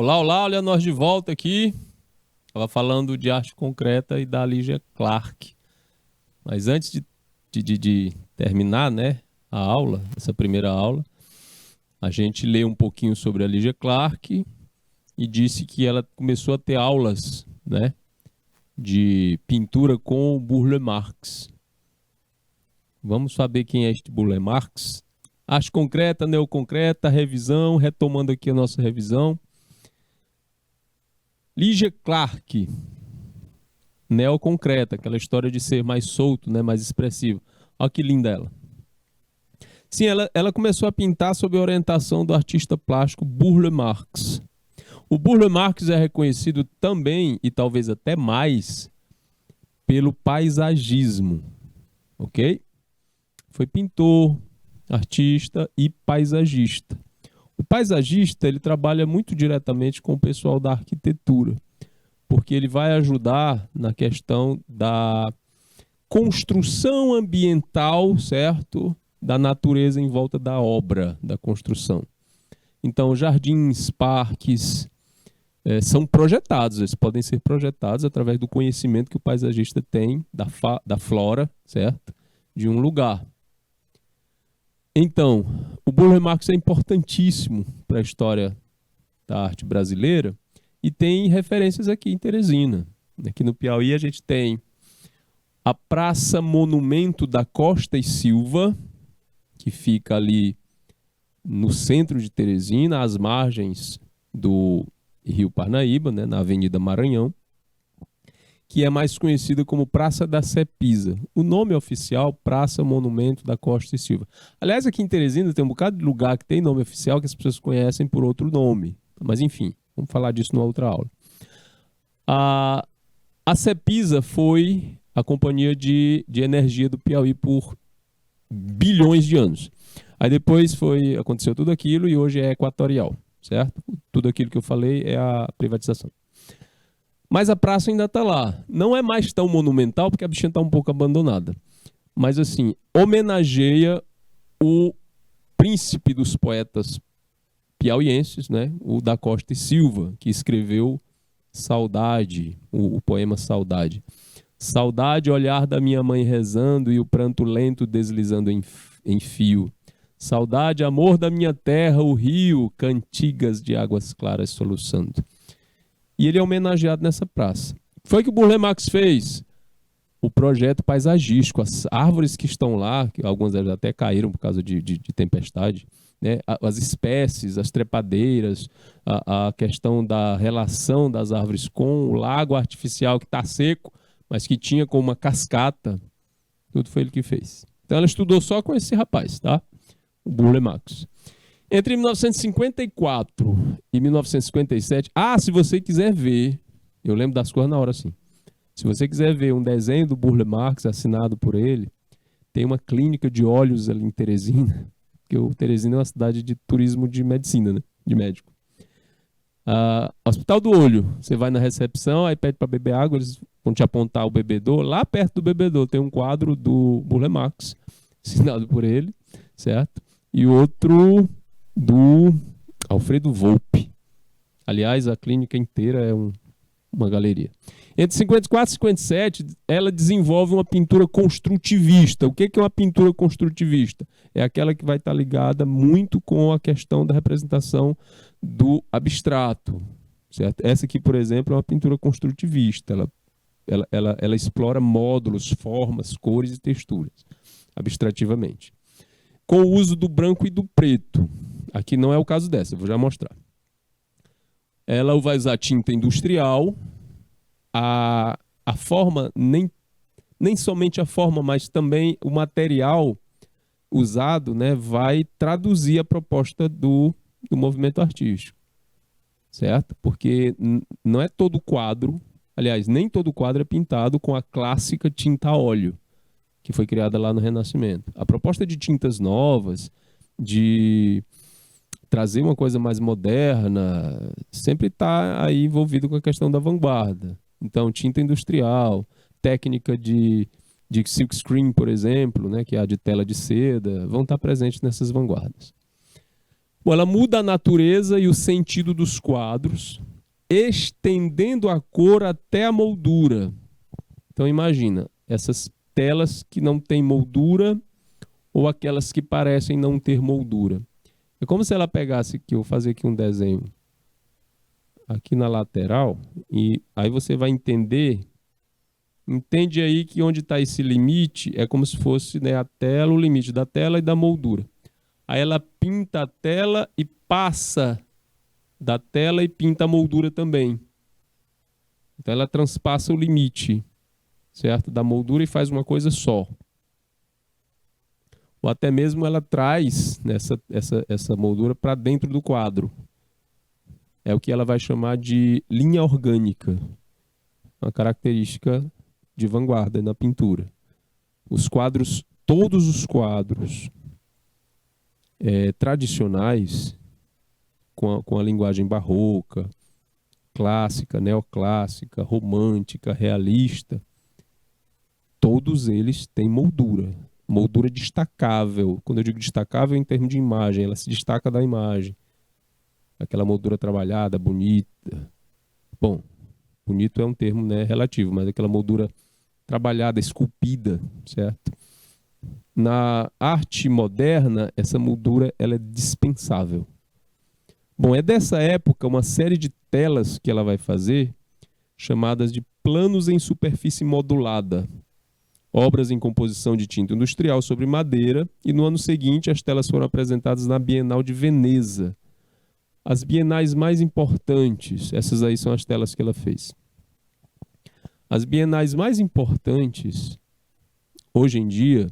Olá, olá, olha nós de volta aqui. Estava falando de arte concreta e da Lígia Clark. Mas antes de terminar, né, a aula, essa primeira aula, a gente leu um pouquinho sobre a Lígia Clark e disse que ela começou a ter aulas, né, de pintura com o Burle Marx. Vamos saber quem é este Burle Marx? Arte concreta, neoconcreta, revisão, retomando aqui a nossa revisão. Lígia Clark, neoconcreta, aquela história de ser mais solto, né, mais expressivo. Olha que linda ela. Sim, ela começou a pintar sob a orientação do artista plástico Burle Marx. O Burle Marx é reconhecido também, e talvez até mais, pelo paisagismo, ok? Foi pintor, artista e paisagista. O paisagista, ele trabalha muito diretamente com o pessoal da arquitetura, porque ele vai ajudar na questão da construção ambiental, certo? Da natureza em volta da obra, da construção. Então, jardins, parques, são projetados, eles podem ser projetados através do conhecimento que o paisagista tem da flora, certo? De um lugar. Então, o Burle Marx é importantíssimo para a história da arte brasileira e tem referências aqui em Teresina. Aqui no Piauí a gente tem a Praça Monumento da Costa e Silva, que fica ali no centro de Teresina, às margens do Rio Parnaíba, né, na Avenida Maranhão, que é mais conhecida como Praça da Cepisa. O nome oficial, Praça Monumento da Costa e Silva. Aliás, aqui em Teresina tem um bocado de lugar que tem nome oficial que as pessoas conhecem por outro nome. Mas enfim, vamos falar disso numa outra aula. A Cepisa foi a companhia de energia do Piauí por bilhões de anos. Aí depois aconteceu tudo aquilo e hoje é Equatorial, certo? Tudo aquilo que eu falei é a privatização. Mas a praça ainda está lá. Não é mais tão monumental porque a bichinha está um pouco abandonada. Mas assim, homenageia o príncipe dos poetas piauienses, né? O da Costa e Silva, que escreveu Saudade, o poema Saudade. Saudade, olhar da minha mãe rezando e o pranto lento deslizando em fio. Saudade, amor da minha terra, o rio, cantigas de águas claras soluçando. E ele é homenageado nessa praça. Foi que o Burle Marx fez o projeto paisagístico. As árvores que estão lá, que algumas até caíram por causa de tempestade, né? As espécies, as trepadeiras, a questão da relação das árvores com o lago artificial que está seco, mas que tinha com uma cascata, tudo foi ele que fez. Então ela estudou só com esse rapaz, tá? O Burle Marx. Entre 1954 e 1957, se você quiser ver, eu lembro das coisas na hora assim, se você quiser ver um desenho do Burle Marx assinado por ele, tem uma clínica de olhos ali em Teresina, porque o Teresina é uma cidade de turismo de medicina, né? De médico. Hospital do Olho, você vai na recepção, aí pede para beber água, eles vão te apontar o bebedouro, lá perto do bebedouro tem um quadro do Burle Marx, assinado por ele, certo? E outro do Alfredo Volpi. Aliás, a clínica inteira é uma galeria. Entre 54 e 57, ela desenvolve uma pintura construtivista. O que é uma pintura construtivista? É aquela que vai estar ligada muito com a questão da representação do abstrato. Certo? Essa aqui, por exemplo, é uma pintura construtivista. Ela explora módulos, formas, cores e texturas, abstrativamente. Com o uso do branco e do preto. Aqui não é o caso dessa, eu vou já mostrar. Ela vai usar tinta industrial. A forma, nem somente a forma, mas também o material usado, né, vai traduzir a proposta do movimento artístico. Certo? Porque não é todo quadro, aliás, nem todo quadro é pintado com a clássica tinta a óleo, que foi criada lá no Renascimento. A proposta de tintas novas, de trazer uma coisa mais moderna, sempre está aí envolvido com a questão da vanguarda. Então, tinta industrial, técnica de silkscreen, por exemplo, né, que é a de tela de seda, vão estar presentes nessas vanguardas. Bom, ela muda a natureza e o sentido dos quadros, estendendo a cor até a moldura. Então imagina, essas telas que não têm moldura ou aquelas que parecem não ter moldura. É como se ela pegasse aqui, eu vou fazer aqui um desenho aqui na lateral, e aí você vai entende aí que onde está esse limite é como se fosse, né, a tela, o limite da tela e da moldura. Aí ela pinta a tela e passa da tela e pinta a moldura também. Então ela transpassa o limite, certo? Da moldura e faz uma coisa só. Ou até mesmo ela traz essa moldura para dentro do quadro. É o que ela vai chamar de linha orgânica, uma característica de vanguarda na pintura. Os quadros, todos os quadros tradicionais, com a linguagem barroca, clássica, neoclássica, romântica, realista, todos eles têm moldura. Moldura destacável. Quando eu digo destacável, é em termos de imagem, ela se destaca da imagem. Aquela moldura trabalhada, bonita. Bom, bonito é um termo, né, relativo, mas aquela moldura trabalhada, esculpida, certo? Na arte moderna, essa moldura ela é dispensável. Bom, é dessa época uma série de telas que ela vai fazer, chamadas de planos em superfície modulada, obras em composição de tinta industrial sobre madeira, e no ano seguinte as telas foram apresentadas na Bienal de Veneza. As bienais mais importantes, essas aí são as telas que ela fez. As bienais mais importantes, hoje em dia,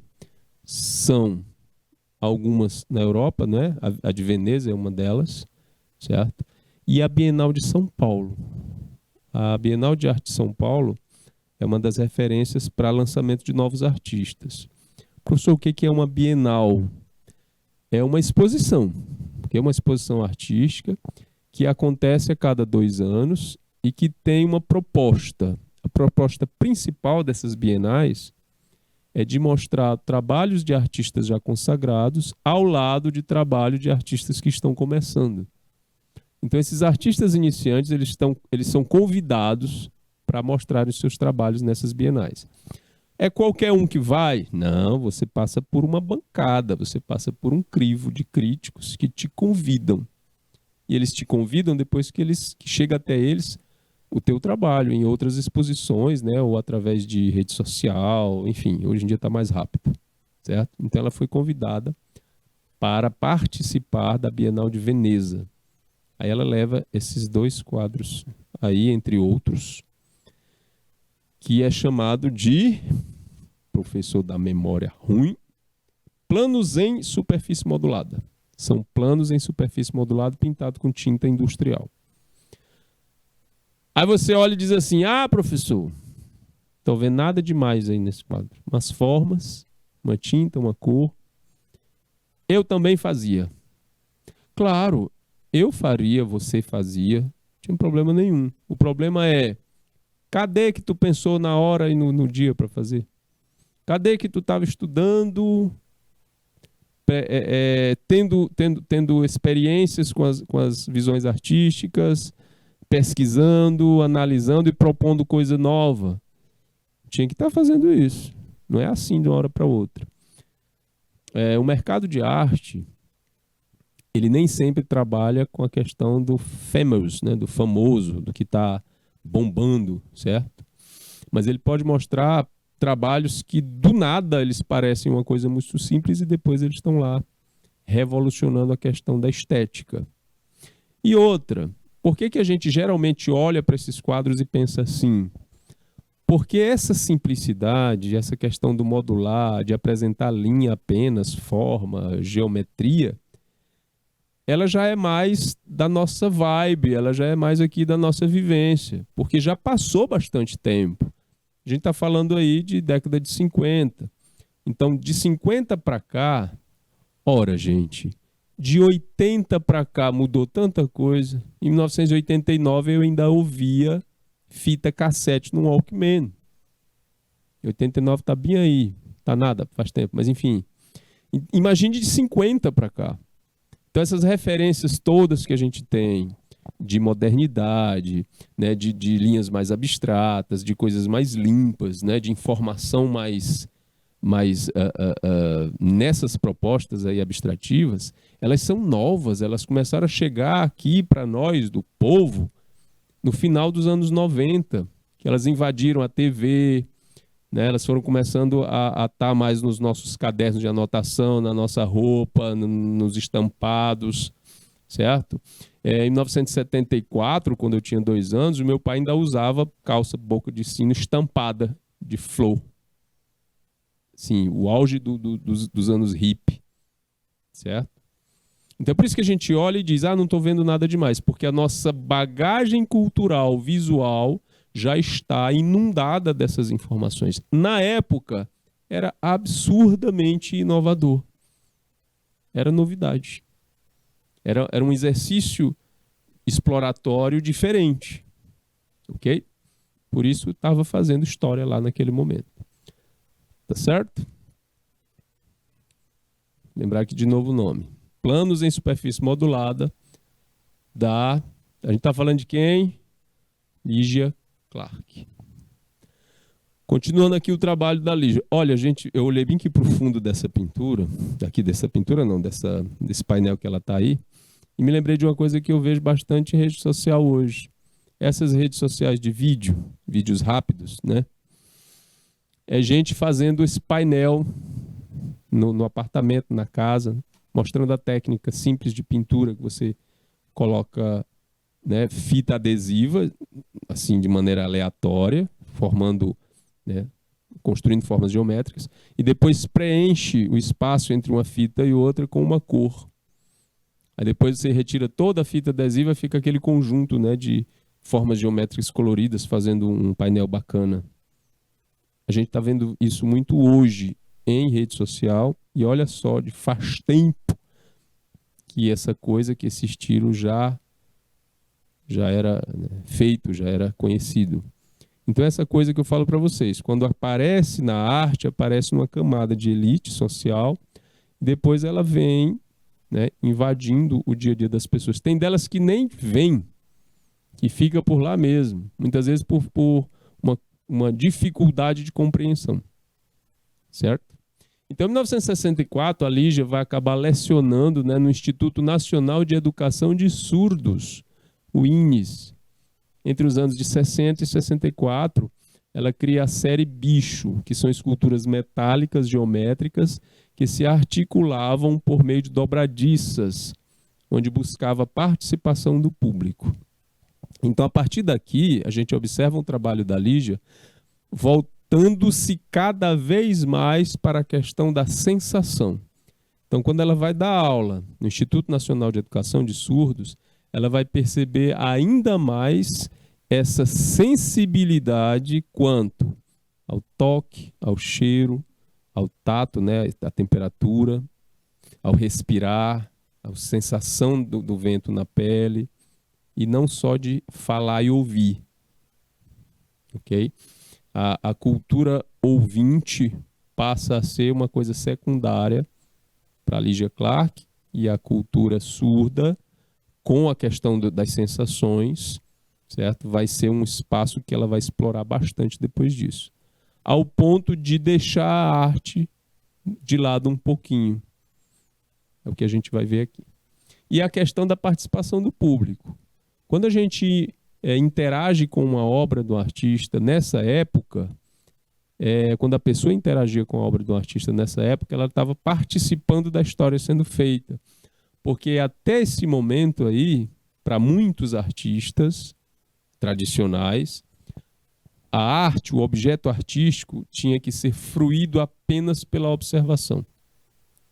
são algumas na Europa, né? A de Veneza é uma delas, certo? E a Bienal de São Paulo. A Bienal de Arte de São Paulo é uma das referências para lançamento de novos artistas. Professor, o que é uma Bienal? É uma exposição, que é uma exposição artística que acontece a cada 2 anos e que tem uma proposta. A proposta principal dessas bienais é de mostrar trabalhos de artistas já consagrados ao lado de trabalho de artistas que estão começando. Então, esses artistas iniciantes, eles são convidados para mostrarem os seus trabalhos nessas bienais. É qualquer um que vai? Não, você passa por uma bancada, você passa por um crivo de críticos que te convidam. E eles te convidam depois que chega até eles o teu trabalho em outras exposições, né, ou através de rede social, enfim, hoje em dia está mais rápido, certo? Então ela foi convidada para participar da Bienal de Veneza. Aí ela leva esses 2 quadros aí, entre outros, que é chamado de, professor da memória ruim, planos em superfície modulada. São planos em superfície modulada pintados com tinta industrial. Aí você olha e diz assim, professor, estou vendo nada demais aí nesse quadro. Umas formas, uma tinta, uma cor. Eu também fazia. Claro, eu faria, você fazia, não tinha problema nenhum. O problema é, cadê que tu pensou na hora e no dia para fazer? Cadê que tu estava estudando, tendo experiências com as visões artísticas, pesquisando, analisando e propondo coisa nova? Tinha que estar fazendo isso. Não é assim de uma hora para outra. O mercado de arte, ele nem sempre trabalha com a questão do famous, né, do famoso, do que está bombando, certo? Mas ele pode mostrar trabalhos que do nada eles parecem uma coisa muito simples e depois eles estão lá revolucionando a questão da estética. E outra, por que a gente geralmente olha para esses quadros e pensa assim? Porque essa simplicidade, essa questão do modular, de apresentar linha apenas, forma, geometria, ela já é mais da nossa vibe, ela já é mais aqui da nossa vivência, porque já passou bastante tempo. A gente está falando aí de década de 50. Então, de 50 para cá, ora, gente, de 80 para cá mudou tanta coisa. Em 1989 eu ainda ouvia fita cassete no Walkman. 89 está bem aí, tá nada, faz tempo, mas enfim. Imagine de 50 para cá. Então essas referências todas que a gente tem de modernidade, né, de linhas mais abstratas, de coisas mais limpas, né, de informação mais nessas propostas aí abstrativas, elas são novas, elas começaram a chegar aqui para nós, do povo, no final dos anos 90, que elas invadiram a TV, né? Elas foram começando a estar mais nos nossos cadernos de anotação, na nossa roupa, nos estampados, certo? Em 1974, quando eu tinha 2 anos, o meu pai ainda usava calça boca de sino estampada de flor. Sim, o auge dos anos hippie, certo? Então é por isso que a gente olha e diz, não estou vendo nada demais, porque a nossa bagagem cultural, visual, já está inundada dessas informações. Na época, era absurdamente inovador. Era novidade. Era um exercício exploratório diferente. Ok? Por isso estava fazendo história lá naquele momento. Tá certo? Lembrar aqui de novo o nome. Planos em superfície modulada da... A gente está falando de quem? Lígia Clark. Continuando aqui o trabalho da Lígia. Olha, gente, eu olhei bem aqui para o fundo dessa pintura, desse painel que ela está aí, e me lembrei de uma coisa que eu vejo bastante em rede social hoje. Essas redes sociais de vídeos rápidos, né? É gente fazendo esse painel no apartamento, na casa, mostrando a técnica simples de pintura que você coloca, né, fita adesiva, assim, de maneira aleatória, formando, né, construindo formas geométricas, e depois preenche o espaço entre uma fita e outra com uma cor. Aí depois você retira toda a fita adesiva, fica aquele conjunto, né, de formas geométricas coloridas, fazendo um painel bacana. A gente está vendo isso muito hoje em rede social, e olha só, faz tempo que que esse estilo já era, né, feito, já era conhecido. Então essa coisa que eu falo para vocês, quando aparece na arte, aparece numa camada de elite social, depois ela vem, né, invadindo o dia a dia das pessoas. Tem delas que nem vêm, que fica por lá mesmo, muitas vezes por uma dificuldade de compreensão, certo? Então, em 1964, a Lígia vai acabar lecionando, né, no Instituto Nacional de Educação de Surdos, o INES. Entre os anos de 60 e 64, ela cria a série Bicho, que são esculturas metálicas geométricas que se articulavam por meio de dobradiças, onde buscava a participação do público. Então, a partir daqui, a gente observa um trabalho da Lígia voltando-se cada vez mais para a questão da sensação. Então, quando ela vai dar aula no Instituto Nacional de Educação de Surdos, ela vai perceber ainda mais essa sensibilidade quanto ao toque, ao cheiro, ao tato, né, à temperatura, ao respirar, à sensação do vento na pele, e não só de falar e ouvir. Ok? A cultura ouvinte passa a ser uma coisa secundária para Lígia Clark, e a cultura surda, com a questão das sensações, certo? Vai ser um espaço que ela vai explorar bastante depois disso. Ao ponto de deixar a arte de lado um pouquinho. É o que a gente vai ver aqui. E a questão da participação do público. Quando a gente interage com uma obra do artista nessa época, quando a pessoa interagia com a obra do artista nessa época, ela estava participando da história sendo feita. Porque até esse momento aí, para muitos artistas tradicionais, a arte, o objeto artístico, tinha que ser fruído apenas pela observação.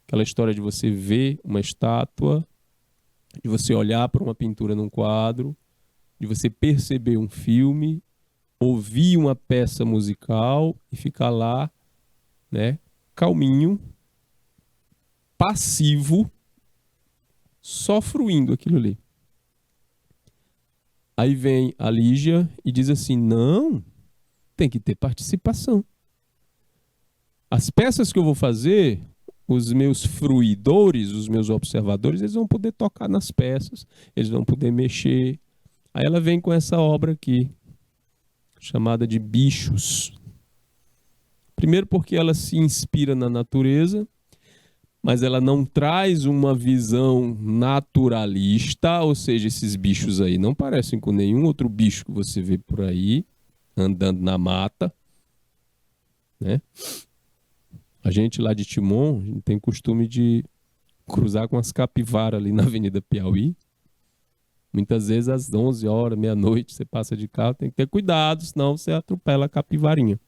Aquela história de você ver uma estátua, de você olhar para uma pintura num quadro, de você perceber um filme, ouvir uma peça musical e ficar lá, né, calminho, passivo, só fruindo aquilo ali. Aí vem a Lígia e diz assim, não, tem que ter participação. As peças que eu vou fazer, os meus fruidores, os meus observadores, eles vão poder tocar nas peças, eles vão poder mexer. Aí ela vem com essa obra aqui, chamada de Bichos. Primeiro porque ela se inspira na natureza, mas ela não traz uma visão naturalista, ou seja, esses bichos aí não parecem com nenhum outro bicho que você vê por aí, andando na mata, né? A gente lá de Timon, a gente tem costume de cruzar com as capivaras ali na Avenida Piauí. Muitas vezes às 11 horas, meia-noite, você passa de carro, tem que ter cuidado, senão você atropela a capivarinha.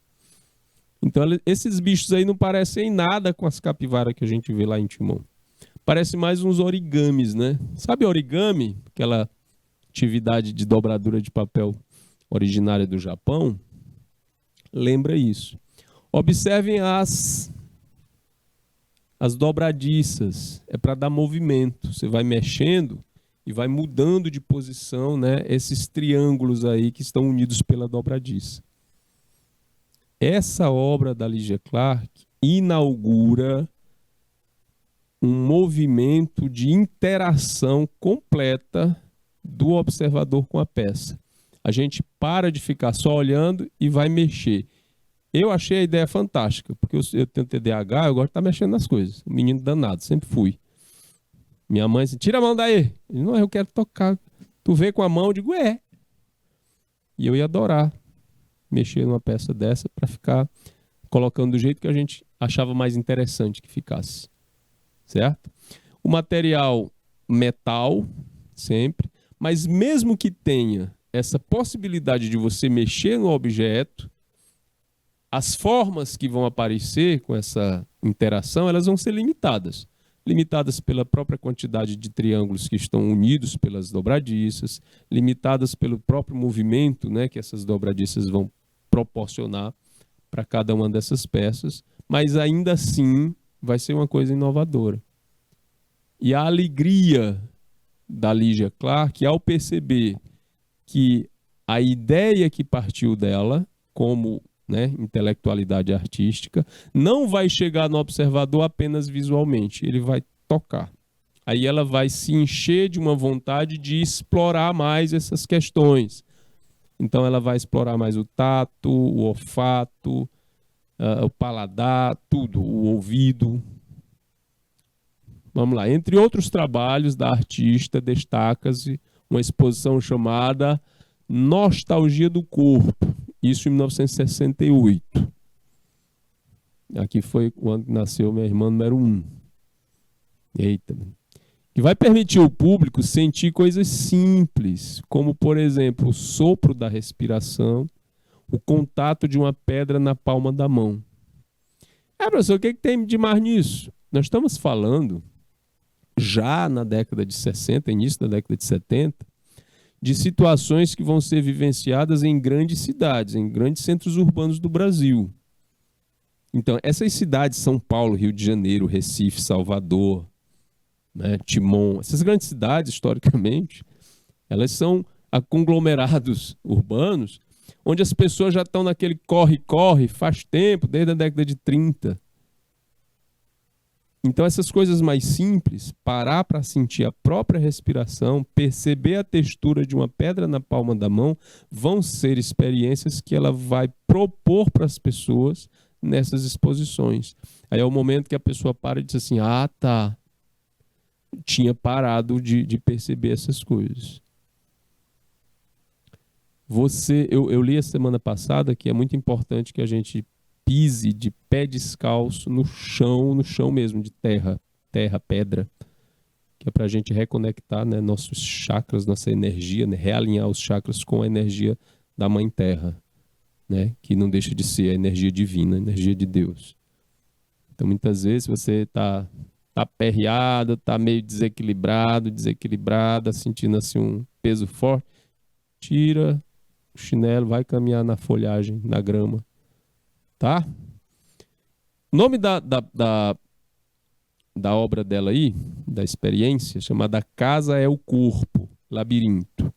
Então esses bichos aí não parecem nada com as capivaras que a gente vê lá em Timon. Parece mais uns origamis, né? Sabe origami? Aquela atividade de dobradura de papel originária do Japão? Lembra isso. Observem as dobradiças. É para dar movimento. Você vai mexendo e vai mudando de posição, né? Esses triângulos aí que estão unidos pela dobradiça. Essa obra da Lygia Clark inaugura um movimento de interação completa do observador com a peça. A gente para de ficar só olhando e vai mexer. Eu achei a ideia fantástica, porque eu tenho TDAH, eu gosto de estar mexendo nas coisas. Um menino danado, sempre fui. Minha mãe disse, tira a mão daí. Não, eu quero tocar. Tu vê com a mão, eu digo, é. E eu ia adorar mexer numa peça dessa para ficar colocando do jeito que a gente achava mais interessante que ficasse. Certo? O material metal, sempre, mas mesmo que tenha essa possibilidade de você mexer no objeto, as formas que vão aparecer com essa interação, elas vão ser limitadas. Limitadas pela própria quantidade de triângulos que estão unidos pelas dobradiças, limitadas pelo próprio movimento, né, que essas dobradiças vão proporcionar para cada uma dessas peças, mas ainda assim vai ser uma coisa inovadora. E a alegria da Lygia Clark, ao perceber que a ideia que partiu dela, como, né, intelectualidade artística, não vai chegar no observador apenas visualmente, ele vai tocar. Aí ela vai se encher de uma vontade de explorar mais essas questões. Então ela vai explorar mais o tato, o olfato, o paladar, tudo, o ouvido. Vamos lá. Entre outros trabalhos da artista, destaca-se uma exposição chamada Nostalgia do Corpo, isso em 1968. Aqui foi quando nasceu minha irmã número 1. Eita. Que vai permitir ao público sentir coisas simples, como, por exemplo, o sopro da respiração, o contato de uma pedra na palma da mão. Professor, o que tem de mais nisso? Nós estamos falando, já na década de 60, início da década de 70, de situações que vão ser vivenciadas em grandes cidades, em grandes centros urbanos do Brasil. Então, essas cidades, São Paulo, Rio de Janeiro, Recife, Salvador, né, Timon, essas grandes cidades, historicamente, elas são conglomerados urbanos, onde as pessoas já estão naquele corre-corre faz tempo, desde a década de 30. Então essas coisas mais simples, parar para sentir a própria respiração, perceber a textura de uma pedra na palma da mão, vão ser experiências que ela vai propor para as pessoas nessas exposições. Aí é o momento que a pessoa para e diz assim, tá, tinha parado de perceber essas coisas. Eu li a semana passada que é muito importante que a gente pise de pé descalço no chão mesmo, de terra, pedra, que é para a gente reconectar, né, nossos chakras, nossa energia, né, realinhar os chakras com a energia da Mãe Terra, né, que não deixa de ser a energia divina, a energia de Deus. Então, muitas vezes você está aperreado, está meio desequilibrada, sentindo assim um peso forte, tira o chinelo, vai caminhar na folhagem, na grama. Tá? O nome da obra dela aí, da experiência, chamada Casa é o Corpo, Labirinto.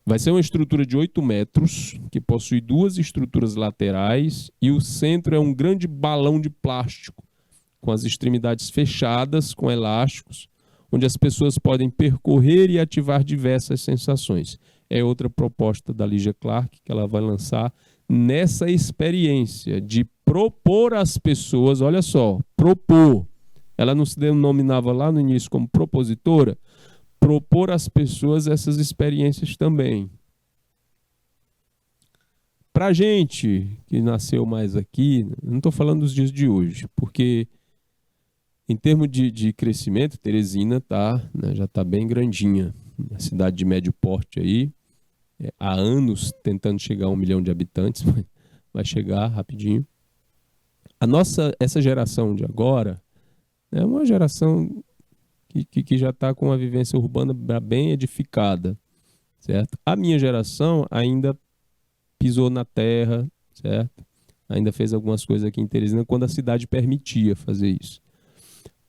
Vai ser uma estrutura de 8 metros, que possui 2 estruturas laterais, e o centro é um grande balão de plástico, com as extremidades fechadas, com elásticos, onde as pessoas podem percorrer e ativar diversas sensações. É outra proposta da Lígia Clark, que ela vai lançar nessa experiência de propor às pessoas, olha só, propor. Ela não se denominava lá no início como propositora, propor às pessoas essas experiências também. Para a gente que nasceu mais aqui, não estou falando dos dias de hoje, porque em termos de crescimento, Teresina já está bem grandinha. Uma cidade de médio porte aí, há anos tentando chegar a 1 milhão de habitantes, vai chegar rapidinho. Essa geração de agora é uma geração que já está com uma vivência urbana bem edificada, certo? A minha geração ainda pisou na terra, certo? Ainda fez algumas coisas aqui em Teresina quando a cidade permitia fazer isso.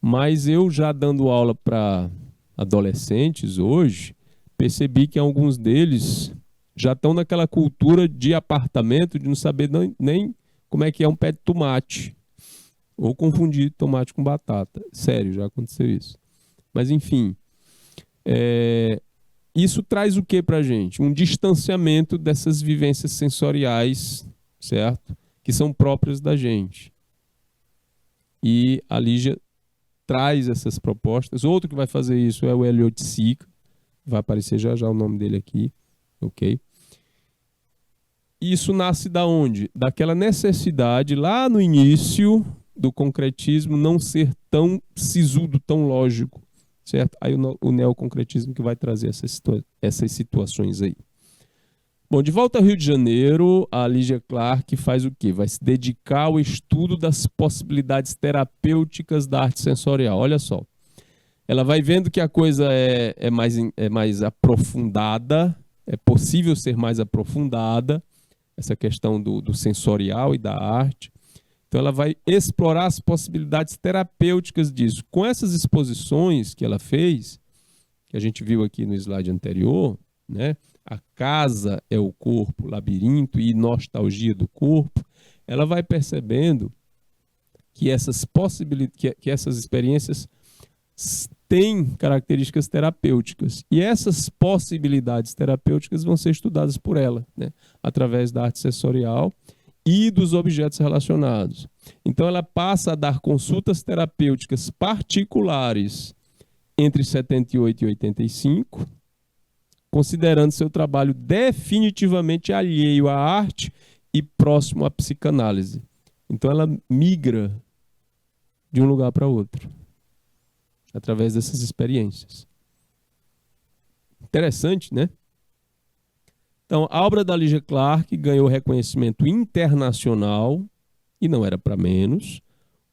Mas eu já dando aula para adolescentes hoje, percebi que alguns deles já estão naquela cultura de apartamento, de não saber nem como é que é um pé de tomate, ou confundir tomate com batata. Sério, já aconteceu isso. Mas enfim, isso traz o que para a gente? Um distanciamento dessas vivências sensoriais, certo? Que são próprias da gente. E a Lígia traz essas propostas. Outro que vai fazer isso é o Elliot Sica, vai aparecer já já o nome dele aqui, ok? Isso nasce da onde? Daquela necessidade lá no início do concretismo não ser tão sisudo, tão lógico, certo? Aí o neoconcretismo que vai trazer essas situações aí. Bom, de volta ao Rio de Janeiro, a Lígia Clark faz o quê? Vai se dedicar ao estudo das possibilidades terapêuticas da arte sensorial. Olha só. Ela vai vendo que a coisa é mais aprofundada, é possível ser mais aprofundada, essa questão do sensorial e da arte. Então ela vai explorar as possibilidades terapêuticas disso. Com essas exposições que ela fez, que a gente viu aqui no slide anterior, né? A casa é o corpo, labirinto e nostalgia do corpo, ela vai percebendo que essas que essas experiências têm características terapêuticas. E essas possibilidades terapêuticas vão ser estudadas por ela, né? Através da arte sensorial e dos objetos relacionados. Então ela passa a dar consultas terapêuticas particulares entre 78 e 85, considerando seu trabalho definitivamente alheio à arte e próximo à psicanálise. Então ela migra de um lugar para outro, através dessas experiências. Interessante, né? Então, a obra da Lígia Clark ganhou reconhecimento internacional, e não era para menos,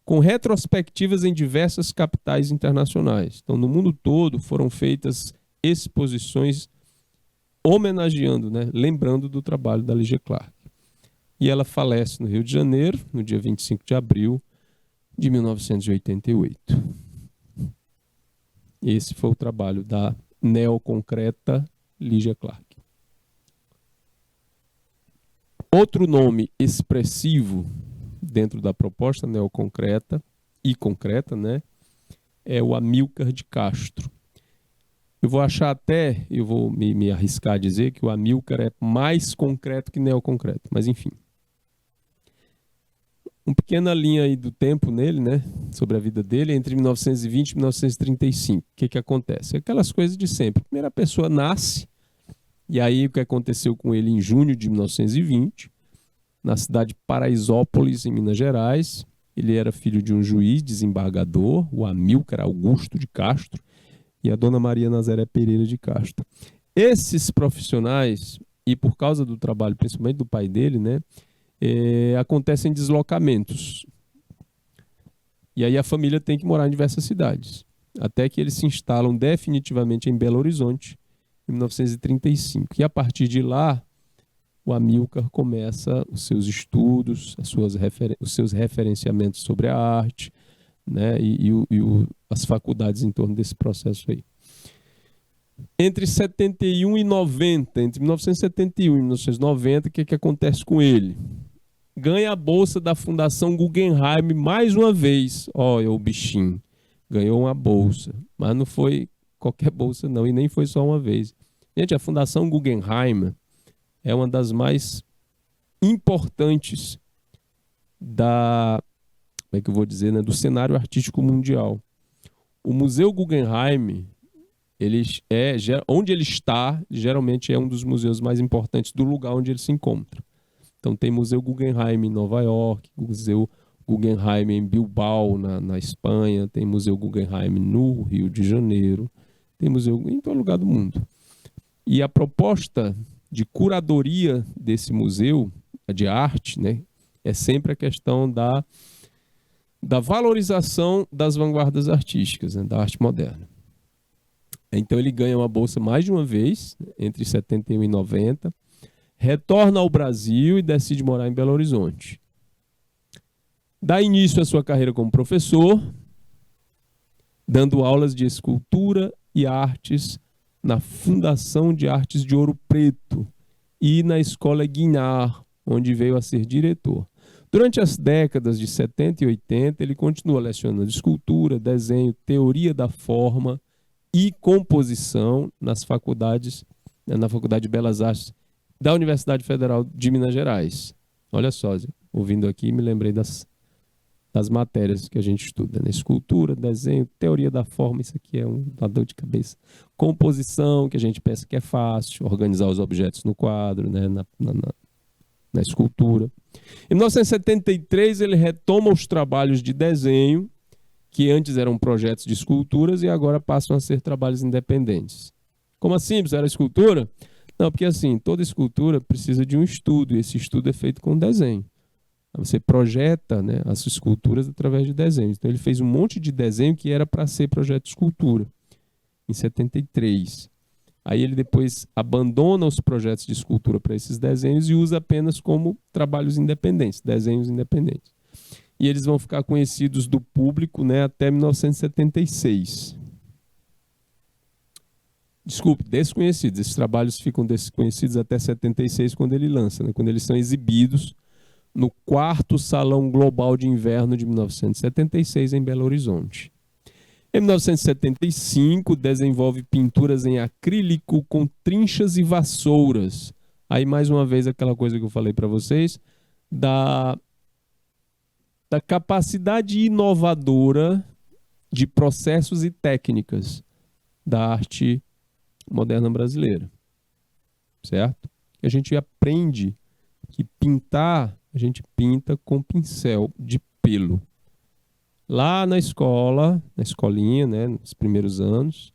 com retrospectivas em diversas capitais internacionais. Então, no mundo todo foram feitas exposições homenageando, né, lembrando do trabalho da Lígia Clark. E ela falece no Rio de Janeiro, no dia 25 de abril de 1988. Esse foi o trabalho da neoconcreta Lígia Clark. Outro nome expressivo dentro da proposta neoconcreta e concreta, né, é o Amílcar de Castro. Eu vou me arriscar a dizer que o Amílcar é mais concreto que neoconcreto, mas enfim. Uma pequena linha aí do tempo nele, né, sobre a vida dele, entre 1920 e 1935. O que acontece? Aquelas coisas de sempre. Primeiro a pessoa nasce, e aí o que aconteceu com ele em junho de 1920, na cidade de Paraisópolis, em Minas Gerais. Ele era filho de um juiz desembargador, o Amílcar Augusto de Castro, e a dona Maria Nazaré Pereira de Castro. Esses profissionais, e por causa do trabalho, principalmente do pai dele, né, acontecem deslocamentos. E aí a família tem que morar em diversas cidades, até que eles se instalam definitivamente em Belo Horizonte, em 1935. E a partir de lá, o Amílcar começa os seus estudos, os seus referenciamentos sobre a arte, né, as faculdades em torno desse processo aí. Entre 71 e 90, entre 1971 e 1990, o que acontece com ele? ganha a bolsa da Fundação Guggenheim mais uma vez. Olha o bichinho, ganhou uma bolsa, mas não foi qualquer bolsa não, e nem foi só uma vez. Gente, a Fundação Guggenheim é uma das mais importantes como é que eu vou dizer, né, do cenário artístico mundial. O Museu Guggenheim, onde ele está, geralmente é um dos museus mais importantes do lugar onde ele se encontra. Então tem Museu Guggenheim em Nova York, Museu Guggenheim em Bilbao, na Espanha, tem Museu Guggenheim no Rio de Janeiro, tem museu em todo lugar do mundo. E a proposta de curadoria desse museu, de arte, né, é sempre a questão da valorização das vanguardas artísticas, né, da arte moderna. Então ele ganha uma bolsa mais de uma vez, entre 71 e 90, retorna ao Brasil e decide morar em Belo Horizonte. Dá início à sua carreira como professor, dando aulas de escultura e artes na Fundação de Artes de Ouro Preto e na Escola Guignard, onde veio a ser diretor. Durante as décadas de 70 e 80, ele continua lecionando escultura, desenho, teoria da forma e composição na Faculdade de Belas Artes da Universidade Federal de Minas Gerais. Olha só, ouvindo aqui, me lembrei das matérias que a gente estuda, né? Escultura, desenho, teoria da forma, isso aqui é uma dor de cabeça. Composição, que a gente pensa que é fácil, organizar os objetos no quadro, né? na escultura. Em 1973, ele retoma os trabalhos de desenho, que antes eram projetos de esculturas e agora passam a ser trabalhos independentes. Como assim? Era escultura? Não, porque assim, toda escultura precisa de um estudo, e esse estudo é feito com desenho. Você projeta, né, as esculturas através de desenhos. Então ele fez um monte de desenho que era para ser projeto de escultura, em 73. Aí ele depois abandona os projetos de escultura para esses desenhos e usa apenas como trabalhos independentes, desenhos independentes. E eles vão ficar conhecidos do público, né, até 1976. Desculpe, desconhecidos. Esses trabalhos ficam desconhecidos até 76, quando ele lança, né, quando eles são exibidos no 4º Salão Global de Inverno de 1976, em Belo Horizonte. Em 1975, desenvolve pinturas em acrílico com trinchas e vassouras. Aí, mais uma vez, aquela coisa que eu falei para vocês, da capacidade inovadora de processos e técnicas da arte moderna brasileira. Certo? E a gente aprende que pintar, a gente pinta com pincel de pelo. Lá na escola, na escolinha, né, nos primeiros anos,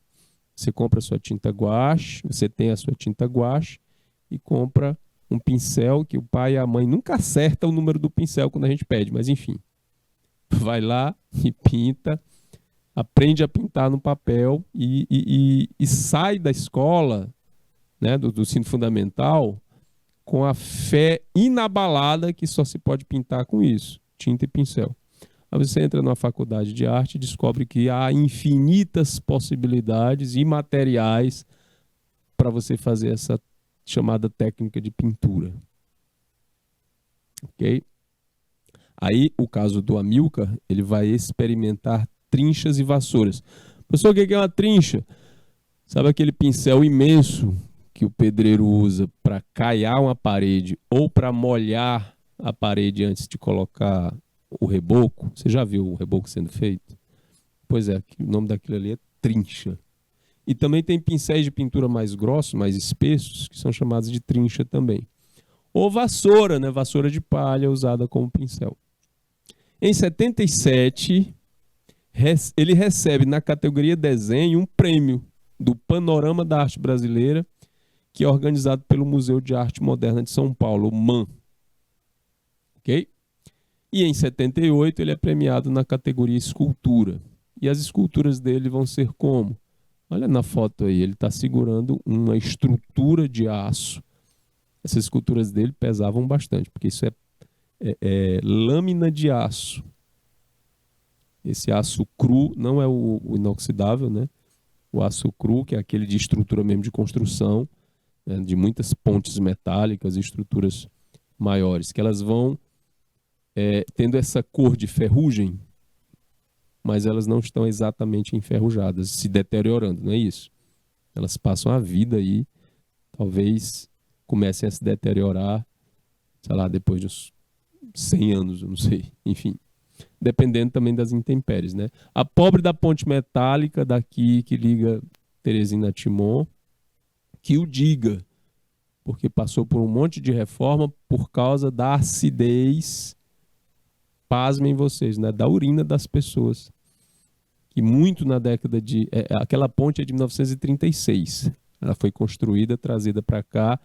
você compra a sua tinta guache, você tem a sua tinta guache e compra um pincel que o pai e a mãe nunca acertam o número do pincel quando a gente pede, mas enfim. Vai lá e pinta, aprende a pintar no papel e sai da escola, né, do ensino fundamental, com a fé inabalada que só se pode pintar com isso, tinta e pincel. Aí você entra numa faculdade de arte e descobre que há infinitas possibilidades e materiais para você fazer essa chamada técnica de pintura. Ok? Aí, o caso do Amilcar, ele vai experimentar trinchas e vassouras. Professor, o que é uma trincha? Sabe aquele pincel imenso que o pedreiro usa para caiar uma parede ou para molhar a parede antes de colocar o reboco? Você já viu o reboco sendo feito? Pois é, o nome daquilo ali é trincha. E também tem pincéis de pintura mais grossos, mais espessos, que são chamados de trincha também. Ou vassoura, né? Vassoura de palha usada como pincel. Em 77, ele recebe na categoria desenho um prêmio do Panorama da Arte Brasileira, que é organizado pelo Museu de Arte Moderna de São Paulo, o MAM. Ok? E em 78 ele é premiado na categoria escultura. E as esculturas dele vão ser como? Olha na foto aí, ele está segurando uma estrutura de aço. Essas esculturas dele pesavam bastante, porque isso é lâmina de aço. Esse aço cru não é o inoxidável, né? O aço cru, que é aquele de estrutura mesmo de construção, né? De muitas pontes metálicas e estruturas maiores, que elas vão tendo essa cor de ferrugem, mas elas não estão exatamente enferrujadas, se deteriorando, não é isso? Elas passam a vida aí, talvez comecem a se deteriorar, sei lá, depois de uns 100 anos, eu não sei, enfim. Dependendo também das intempéries, né? A pobre da ponte metálica daqui que liga Teresina a Timon, que o diga, porque passou por um monte de reforma por causa da acidez, pasmem vocês, né? Da urina das pessoas. Que muito na década de... aquela ponte é de 1936. Ela foi construída, trazida para cá,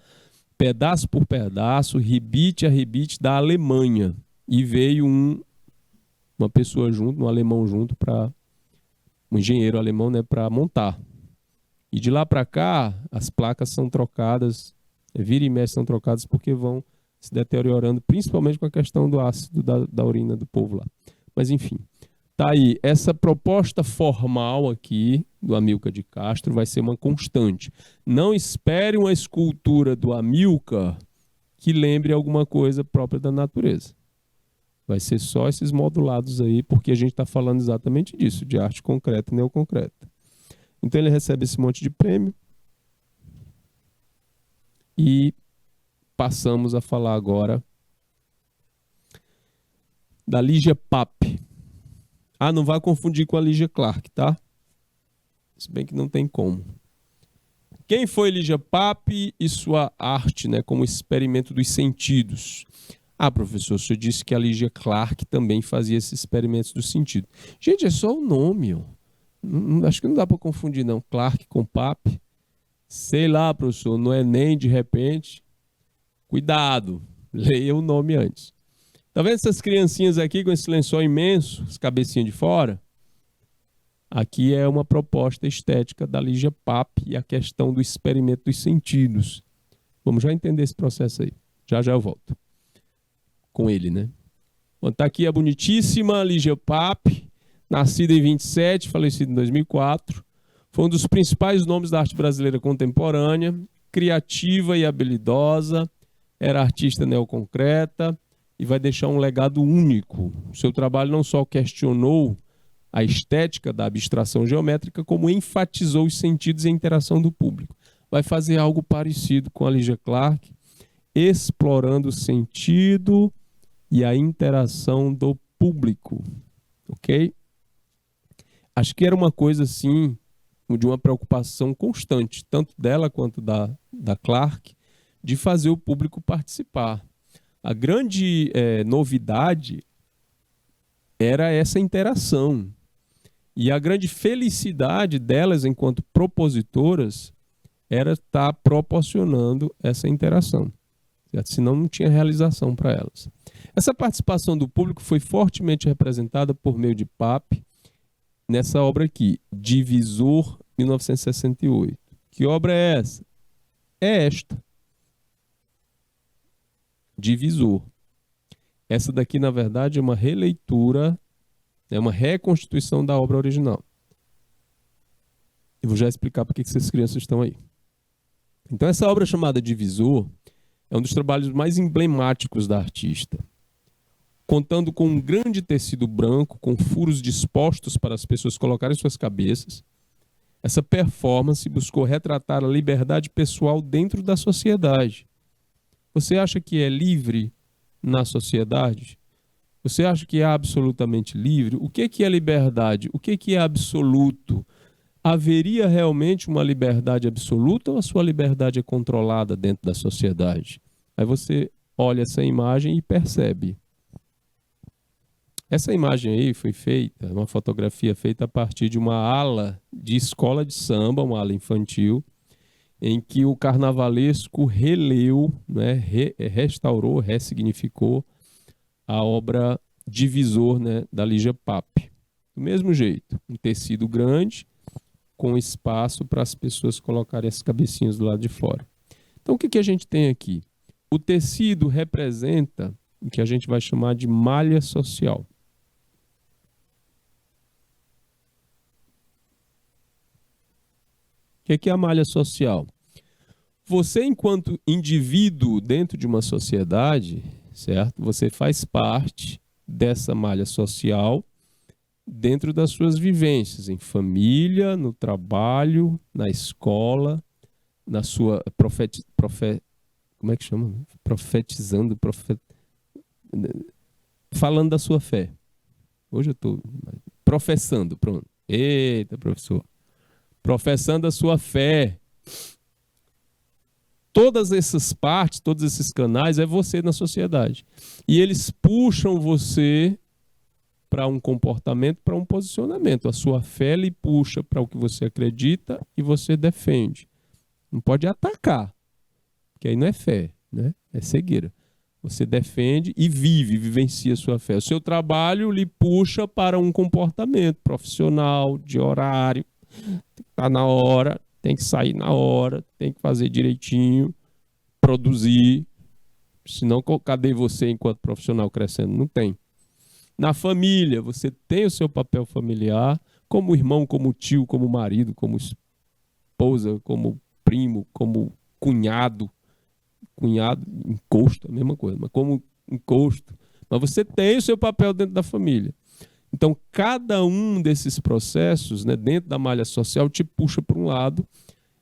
pedaço por pedaço, ribite a ribite da Alemanha. E veio uma pessoa junto, um alemão junto, um engenheiro alemão, né, para montar. E de lá para cá, as placas são trocadas, vira e mexe são trocadas porque vão se deteriorando, principalmente com a questão do ácido da urina do povo lá. Mas enfim, tá aí. Essa proposta formal aqui do Amilcar de Castro vai ser uma constante. Não espere uma escultura do Amilcar que lembre alguma coisa própria da natureza. Vai ser só esses modulados aí, porque a gente está falando exatamente disso, de arte concreta e neoconcreta. Então ele recebe esse monte de prêmio e passamos a falar agora da Lygia Pape. Ah, não vai confundir com a Lygia Clark, tá? Se bem que não tem como. Quem foi Lygia Pape e sua arte, né, como experimento dos sentidos? Ah, professor, o senhor disse que a Lygia Clark também fazia esses experimentos do sentido. Gente, é só o nome, ó. Acho que não dá para confundir, não. Clark com Pape. Sei lá, professor, não é nem de repente. Cuidado, leia o nome antes. Tá vendo essas criancinhas aqui com esse lençol imenso, as cabecinhas de fora? Aqui é uma proposta estética da Lygia Pape e a questão do experimento dos sentidos. Vamos já entender esse processo aí. Já eu volto. Com ele, né? Bom, tá aqui a bonitíssima Lygia Pape, nascida em 27, falecida em 2004. Foi um dos principais nomes da arte brasileira contemporânea, criativa e habilidosa, era artista neoconcreta e vai deixar um legado único. O seu trabalho não só questionou a estética da abstração geométrica, como enfatizou os sentidos e a interação do público. Vai fazer algo parecido com a Lygia Clark, explorando o sentido e a interação do público, ok? Acho que era uma coisa assim, de uma preocupação constante, tanto dela quanto da Clark, de fazer o público participar. A grande novidade era essa interação. E a grande felicidade delas, enquanto propositoras, era estar proporcionando essa interação. Certo? Senão não tinha realização para elas. Essa participação do público foi fortemente representada por meio de Pape nessa obra aqui, Divisor, 1968. Que obra é essa? É esta. Divisor. Essa daqui, na verdade, é uma releitura, é uma reconstituição da obra original. Eu vou já explicar por que essas crianças estão aí. Então, essa obra chamada Divisor é um dos trabalhos mais emblemáticos da artista. Contando com um grande tecido branco, com furos dispostos para as pessoas colocarem suas cabeças, essa performance buscou retratar a liberdade pessoal dentro da sociedade. Você acha que é livre na sociedade? Você acha que é absolutamente livre? O que é liberdade? O que é absoluto? Haveria realmente uma liberdade absoluta ou a sua liberdade é controlada dentro da sociedade? Aí você olha essa imagem e percebe. Essa imagem aí foi feita, uma fotografia feita a partir de uma ala de escola de samba, uma ala infantil, em que o carnavalesco releu, né, restaurou, ressignificou a obra Divisor, né, da Lygia Pape. Do mesmo jeito, um tecido grande, com espaço para as pessoas colocarem as cabecinhas do lado de fora. Então, o que a gente tem aqui? O tecido representa o que a gente vai chamar de malha social. O que é a malha social? Você, enquanto indivíduo dentro de uma sociedade, certo? Você faz parte dessa malha social dentro das suas vivências, em família, no trabalho, na escola, na sua como é que chama? Profetizando, falando da sua fé. Hoje eu estou professando, pronto. Eita, professor. Professando a sua fé. Todas essas partes, todos esses canais, é você na sociedade. E eles puxam você para um comportamento, para um posicionamento. A sua fé lhe puxa para o que você acredita e você defende. Não pode atacar, porque aí não é fé, né? É cegueira. Você defende e vivencia a sua fé. O seu trabalho lhe puxa para um comportamento profissional, de horário. Tem que estar na hora, tem que sair na hora, tem que fazer direitinho, produzir. Senão, cadê você enquanto profissional crescendo? Não tem. Na família, você tem o seu papel familiar, como irmão, como tio, como marido, como esposa, como primo, como cunhado. Cunhado, encosto, a mesma coisa, mas como encosto. Mas você tem o seu papel dentro da família. Então, cada um desses processos, né, dentro da malha social, te puxa para um lado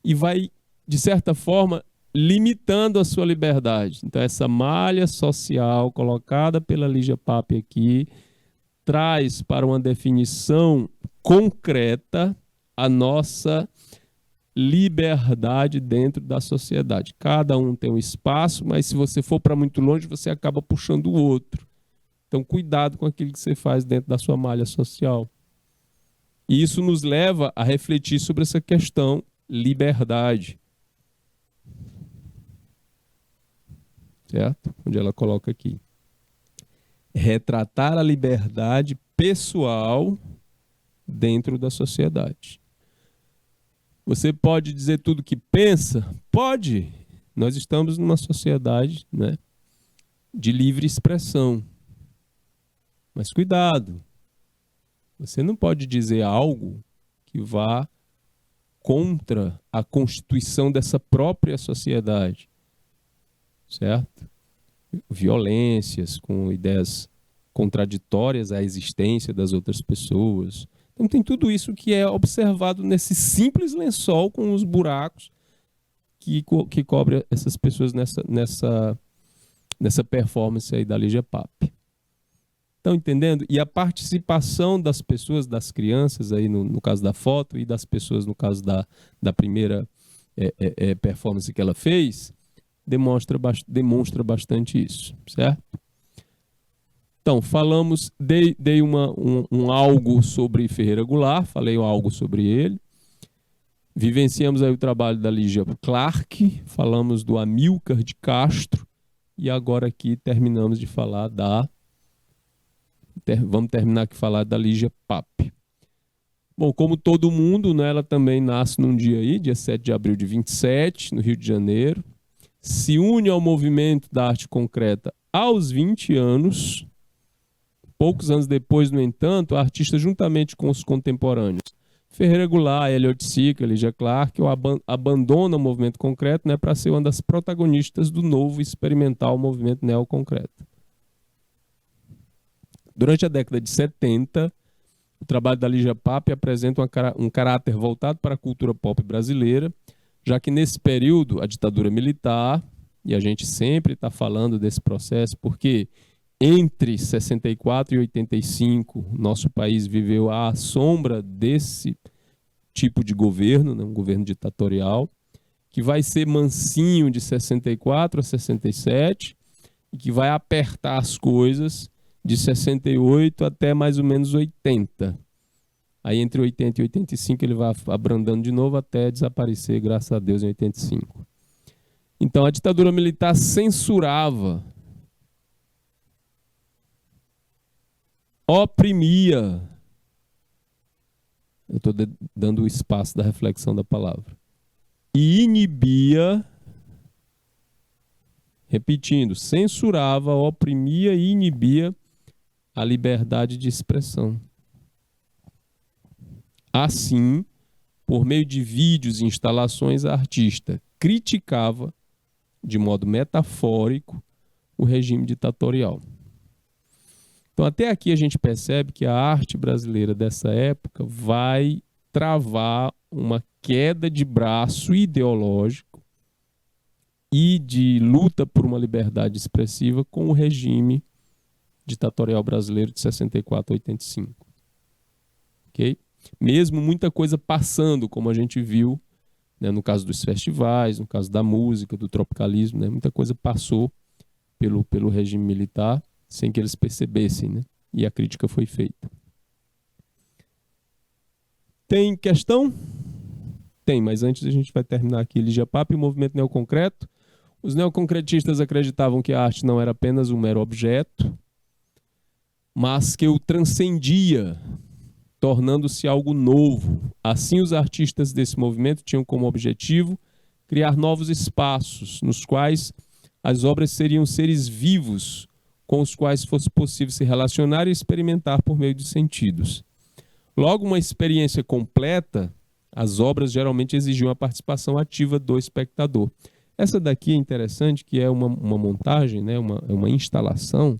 e vai, de certa forma, limitando a sua liberdade. Então, essa malha social colocada pela Lígia Pape aqui traz para uma definição concreta a nossa liberdade dentro da sociedade. Cada um tem um espaço, mas se você for para muito longe, você acaba puxando o outro. Então, cuidado com aquilo que você faz dentro da sua malha social. E isso nos leva a refletir sobre essa questão liberdade. Certo? Onde ela coloca aqui. Retratar a liberdade pessoal dentro da sociedade. Você pode dizer tudo o que pensa? Pode. Nós estamos numa sociedade, né, de livre expressão. Mas cuidado. Você não pode dizer algo que vá contra a constituição dessa própria sociedade. Certo? Violências, com ideias contraditórias à existência das outras pessoas. Então tem tudo isso que é observado nesse simples lençol com os buracos que cobre essas pessoas nessa performance aí da Lígia Pape. Estão entendendo? E a participação das pessoas, das crianças aí no caso da foto e das pessoas no caso da primeira performance que ela fez, demonstra bastante isso, certo? Então, falamos, dei um algo sobre Ferreira Goulart, falei algo sobre ele. Vivenciamos aí o trabalho da Lígia Clark, falamos do Amílcar de Castro, e agora aqui terminamos de falar vamos terminar aqui falar da Lígia Pape. Bom, como todo mundo, né, ela também nasce num dia aí, dia 7 de abril de 27, no Rio de Janeiro. Se une ao movimento da arte concreta aos 20 anos. Poucos anos depois, no entanto, a artista, juntamente com os contemporâneos Ferreira Goulart, Elliot Sica, Lígia Clark, abandona o movimento concreto, né, para ser uma das protagonistas do novo e experimental movimento neoconcreto. Durante a década de 70, o trabalho da Lígia Pape apresenta um caráter voltado para a cultura pop brasileira, já que nesse período a ditadura militar, e a gente sempre está falando desse processo, porque entre 64 e 85, nosso país viveu à sombra desse tipo de governo, né, um governo ditatorial, que vai ser mansinho de 64 a 67 e que vai apertar as coisas de 68 até mais ou menos 80. Aí entre 80 e 85 ele vai abrandando de novo até desaparecer, graças a Deus, em 85. Então a ditadura militar censurava, oprimia. Eu estou dando o espaço da reflexão da palavra. E inibia, repetindo, censurava, oprimia e inibia a liberdade de expressão. Assim, por meio de vídeos e instalações, a artista criticava, de modo metafórico, o regime ditatorial. Então, até aqui a gente percebe que a arte brasileira dessa época vai travar uma queda de braço ideológico e de luta por uma liberdade expressiva com o regime ditatorial brasileiro de 64 a 85. Okay? Mesmo muita coisa passando, como a gente viu, né, no caso dos festivais, no caso da música, do tropicalismo, né, muita coisa passou pelo regime militar sem que eles percebessem, né, e a crítica foi feita. Tem questão? Tem, mas antes a gente vai terminar aqui. Lígia Pape e o movimento neoconcreto. Os neoconcretistas acreditavam que a arte não era apenas um mero objeto, mas que o transcendia, tornando-se algo novo. Assim, os artistas desse movimento tinham como objetivo criar novos espaços, nos quais as obras seriam seres vivos, com os quais fosse possível se relacionar e experimentar por meio de sentidos. Logo, uma experiência completa, as obras geralmente exigiam a participação ativa do espectador. Essa daqui é interessante, que é uma montagem, né, uma instalação,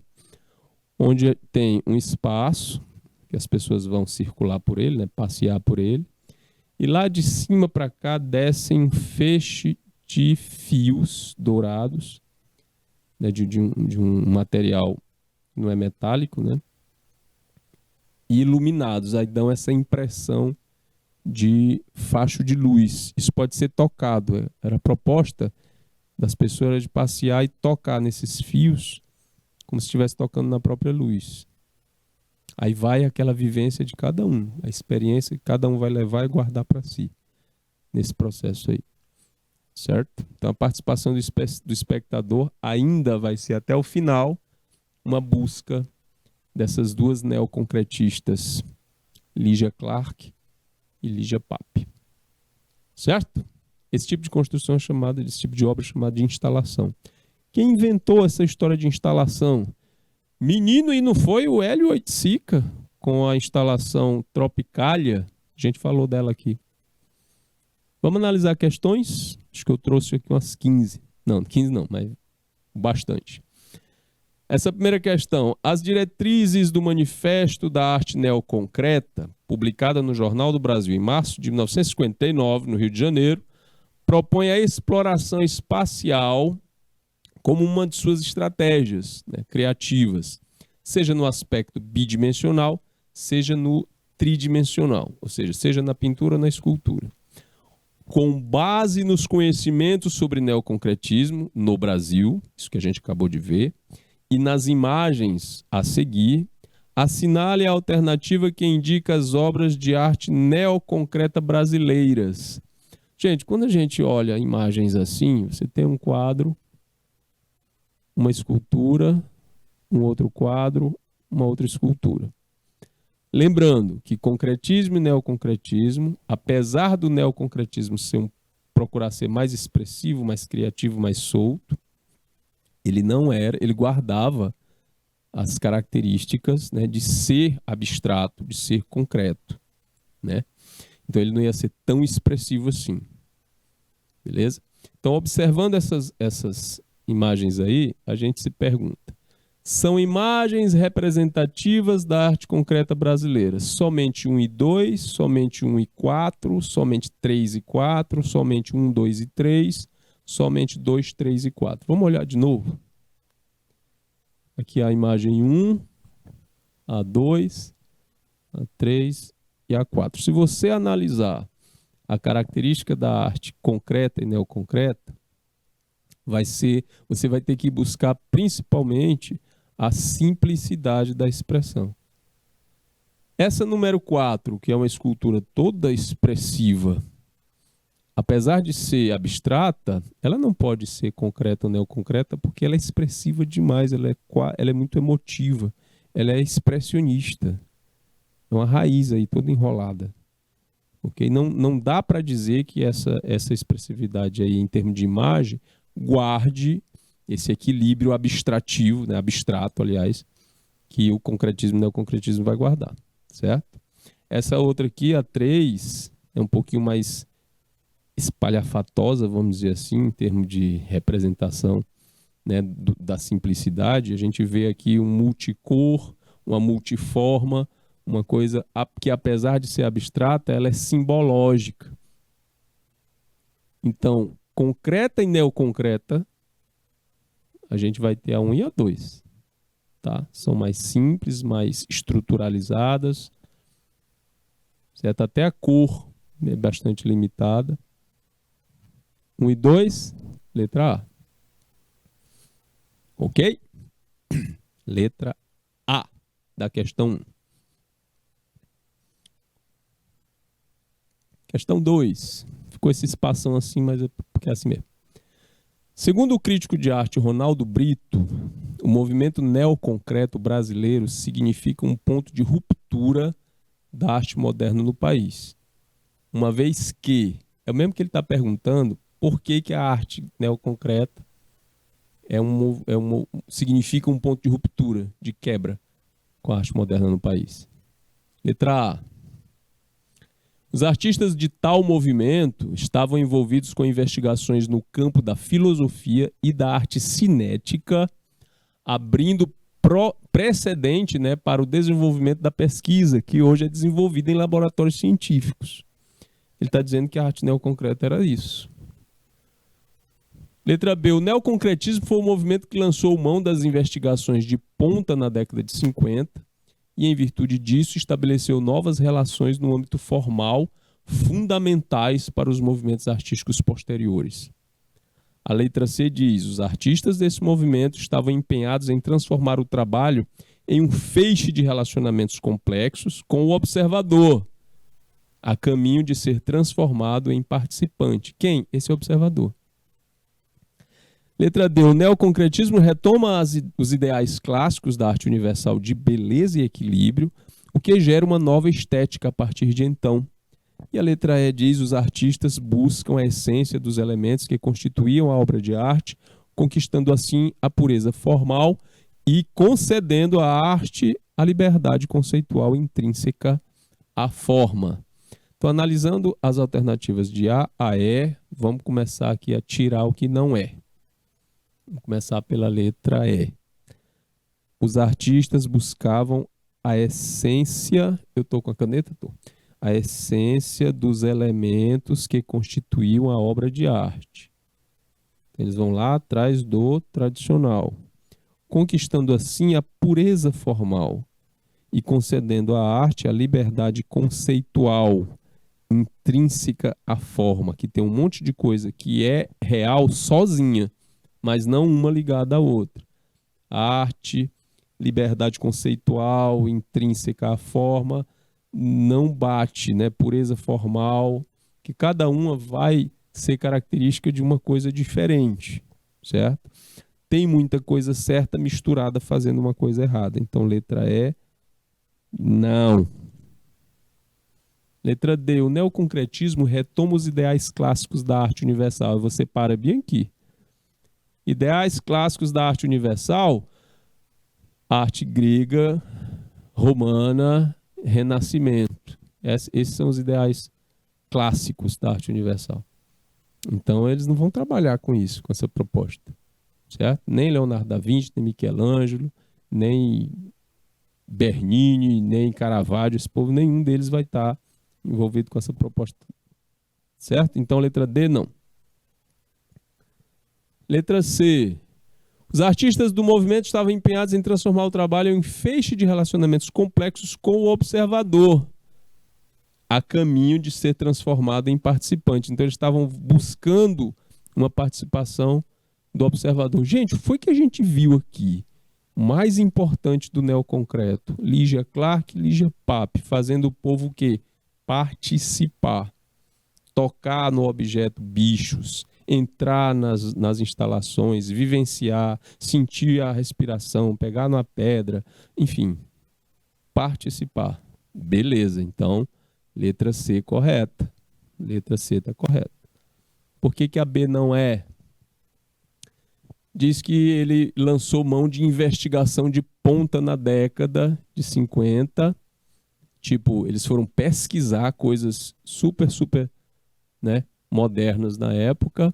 onde tem um espaço, que as pessoas vão circular por ele, né, passear por ele, e lá de cima para cá descem um feixe de fios dourados, né, de um material que não é metálico, né, e iluminados, aí dão essa impressão de facho de luz. Isso pode ser tocado. Era a proposta das pessoas de passear e tocar nesses fios como se estivesse tocando na própria luz. Aí vai aquela vivência de cada um, a experiência que cada um vai levar e guardar para si nesse processo aí. Certo? Então a participação do espectador ainda vai ser até o final uma busca dessas duas neoconcretistas, Lígia Clark e Lígia Pape. Certo? Esse tipo de construção é chamado, esse tipo de obra é chamado de instalação. Quem inventou essa história de instalação? Menino, e não foi o Hélio Oiticica com a instalação Tropicalia? A gente falou dela aqui. Vamos analisar questões? Acho que eu trouxe aqui umas 15. Não, 15 não, mas bastante. Essa primeira questão. As diretrizes do Manifesto da Arte Neoconcreta, publicada no Jornal do Brasil em março de 1959, no Rio de Janeiro, propõe a exploração espacial como uma de suas estratégias, né, criativas, seja no aspecto bidimensional, seja no tridimensional, ou seja na pintura ou na escultura. Com base nos conhecimentos sobre neoconcretismo no Brasil, isso que a gente acabou de ver, e nas imagens a seguir, assinale a alternativa que indica as obras de arte neoconcreta brasileiras. Gente, quando a gente olha imagens assim, você tem um quadro, uma escultura, um outro quadro, uma outra escultura. Lembrando que concretismo e neoconcretismo, apesar do neoconcretismo procurar ser mais expressivo, mais criativo, mais solto, ele guardava as características, né, de ser abstrato, de ser concreto, né? Então ele não ia ser tão expressivo assim. Beleza? Então, observando essas imagens aí, a gente se pergunta: são imagens representativas da arte concreta brasileira? Somente 1 e 2, somente 1 e 4, somente 3 e 4, somente 1, 2 e 3, somente 2, 3 e 4. Vamos olhar de novo? Aqui a imagem 1, a 2, a 3 e a 4. Se você analisar a característica da arte concreta e neoconcreta, você vai ter que buscar principalmente a simplicidade da expressão. Essa número 4, que é uma escultura toda expressiva, apesar de ser abstrata, ela não pode ser concreta ou neoconcreta porque ela é expressiva demais, ela é muito emotiva, ela é expressionista. É uma raiz aí toda enrolada. Okay? Não dá para dizer que essa expressividade aí, em termos de imagem, guarde esse equilíbrio abstrativo, né, abstrato, aliás, que o concretismo e o neoconcretismo vai guardar, certo? Essa outra aqui, a 3, é um pouquinho mais espalhafatosa, vamos dizer assim, em termos de representação né, da simplicidade, a gente vê aqui um multicor, uma multiforma, uma coisa que, apesar de ser abstrata, ela é simbológica. Então, concreta e neoconcreta, a gente vai ter a 1 e a 2. Tá? São mais simples, mais estruturalizadas, certo? Até a cor é bastante limitada. 1 e 2, letra A. Ok? Letra A da questão 1. Questão 2. Ficou esse espação assim, mas é porque é assim mesmo. Segundo o crítico de arte Ronaldo Brito, o movimento neoconcreto brasileiro significa um ponto de ruptura da arte moderna no país. Uma vez que, é o mesmo que ele está perguntando, por que a arte neoconcreta significa um ponto de ruptura, de quebra com a arte moderna no país. Letra A. Os artistas de tal movimento estavam envolvidos com investigações no campo da filosofia e da arte cinética, abrindo precedente, né, para o desenvolvimento da pesquisa, que hoje é desenvolvida em laboratórios científicos. Ele está dizendo que a arte neoconcreta era isso. Letra B. O neoconcretismo foi um movimento que lançou mão das investigações de ponta na década de 50 e, em virtude disso, estabeleceu novas relações no âmbito formal, fundamentais para os movimentos artísticos posteriores. A letra C diz: os artistas desse movimento estavam empenhados em transformar o trabalho em um feixe de relacionamentos complexos com o observador, a caminho de ser transformado em participante. Quem? Esse observador. Letra D. O neoconcretismo retoma os ideais clássicos da arte universal de beleza e equilíbrio, o que gera uma nova estética a partir de então. E a letra E diz: os artistas buscam a essência dos elementos que constituíam a obra de arte, conquistando assim a pureza formal e concedendo à arte a liberdade conceitual intrínseca à forma. Então, analisando as alternativas de A a E, vamos começar aqui a tirar o que não é. Vamos começar pela letra E. Os artistas buscavam a essência... Eu estou com a caneta? Estou. A essência dos elementos que constituíam a obra de arte. Eles vão lá atrás do tradicional, conquistando assim a pureza formal e concedendo à arte a liberdade conceitual intrínseca à forma, que tem um monte de coisa que é real sozinha, mas não uma ligada à outra. Arte, liberdade conceitual, intrínseca à forma, não bate, né? Pureza formal, que cada uma vai ser característica de uma coisa diferente, certo? Tem muita coisa certa misturada fazendo uma coisa errada. Então, letra E, não. Letra D. O neoconcretismo retoma os ideais clássicos da arte universal. Você para bem aqui. Ideais clássicos da arte universal: arte grega, romana, renascimento. Esses são os ideais clássicos da arte universal. Então, eles não vão trabalhar com isso, com essa proposta, certo? Nem Leonardo da Vinci, nem Michelangelo, nem Bernini, nem Caravaggio, esse povo, nenhum deles vai estar envolvido com essa proposta, certo? Então, letra D, não. Letra C. Os artistas do movimento estavam empenhados em transformar o trabalho em feixe de relacionamentos complexos com o observador, a caminho de ser transformado em participante. Então, eles estavam buscando uma participação do observador. Gente, foi que a gente viu aqui o mais importante do neoconcreto: Lygia Clark, Lygia Pape, fazendo o povo o quê? Participar, tocar no objeto bichos, entrar nas instalações, vivenciar, sentir a respiração, pegar na pedra, enfim, participar. Beleza, então, letra C correta. Letra C está correta. Por que a B não é? Diz que ele lançou mão de investigação de ponta na década de 50. Tipo, eles foram pesquisar coisas super, né, modernas na época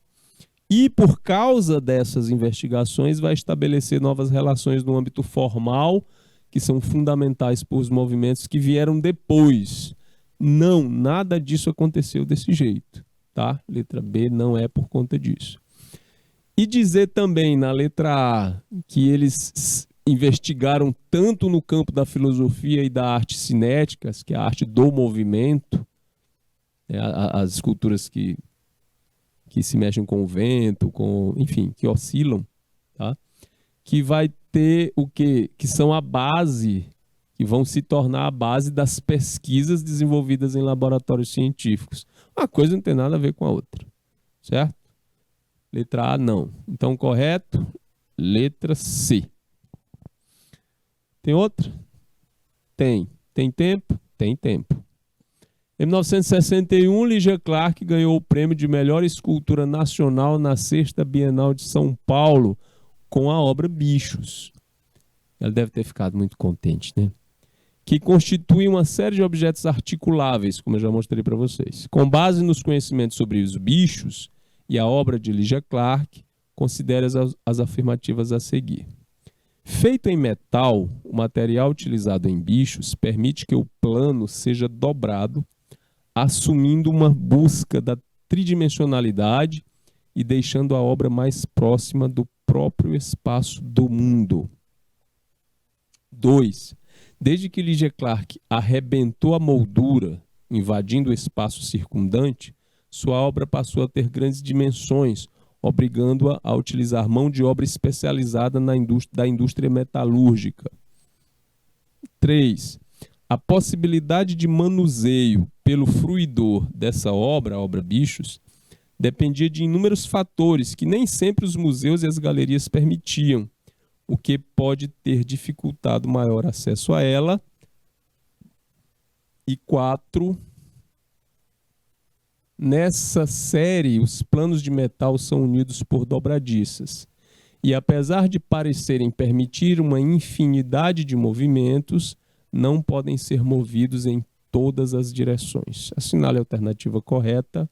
E, por causa dessas investigações, vai estabelecer novas relações no âmbito formal, que são fundamentais para os movimentos que vieram depois. Não, nada disso aconteceu desse jeito, tá? Letra B não é por conta disso. E dizer também na letra A que eles investigaram tanto no campo da filosofia e da arte cinéticas, que é a arte do movimento, né, as esculturas que se mexem com o vento, enfim, que oscilam, tá? Que vai ter o quê? Que são a base, que vão se tornar a base das pesquisas desenvolvidas em laboratórios científicos. Uma coisa não tem nada a ver com a outra, certo? Letra A, não. Então, correto, letra C. Tem outra? Tem. Tem tempo? Tem tempo. Em 1961, Lígia Clark ganhou o prêmio de melhor escultura nacional na Sexta Bienal de São Paulo com a obra Bichos. Ela deve ter ficado muito contente, né? Que constitui uma série de objetos articuláveis, como eu já mostrei para vocês. Com base nos conhecimentos sobre os bichos e a obra de Lígia Clark, considere as afirmativas a seguir. Feito em metal, o material utilizado em bichos permite que o plano seja dobrado, assumindo uma busca da tridimensionalidade e deixando a obra mais próxima do próprio espaço do mundo. 2. Desde que Lígia Clark arrebentou a moldura, invadindo o espaço circundante, sua obra passou a ter grandes dimensões, obrigando-a a utilizar mão de obra especializada da indústria metalúrgica. 3. A possibilidade de manuseio pelo fruidor dessa obra, a obra Bichos, dependia de inúmeros fatores que nem sempre os museus e as galerias permitiam, o que pode ter dificultado maior acesso a ela. E 4. Nessa série, os planos de metal são unidos por dobradiças. E apesar de parecerem permitir uma infinidade de movimentos, não podem ser movidos em todas as direções. Assinale a alternativa correta.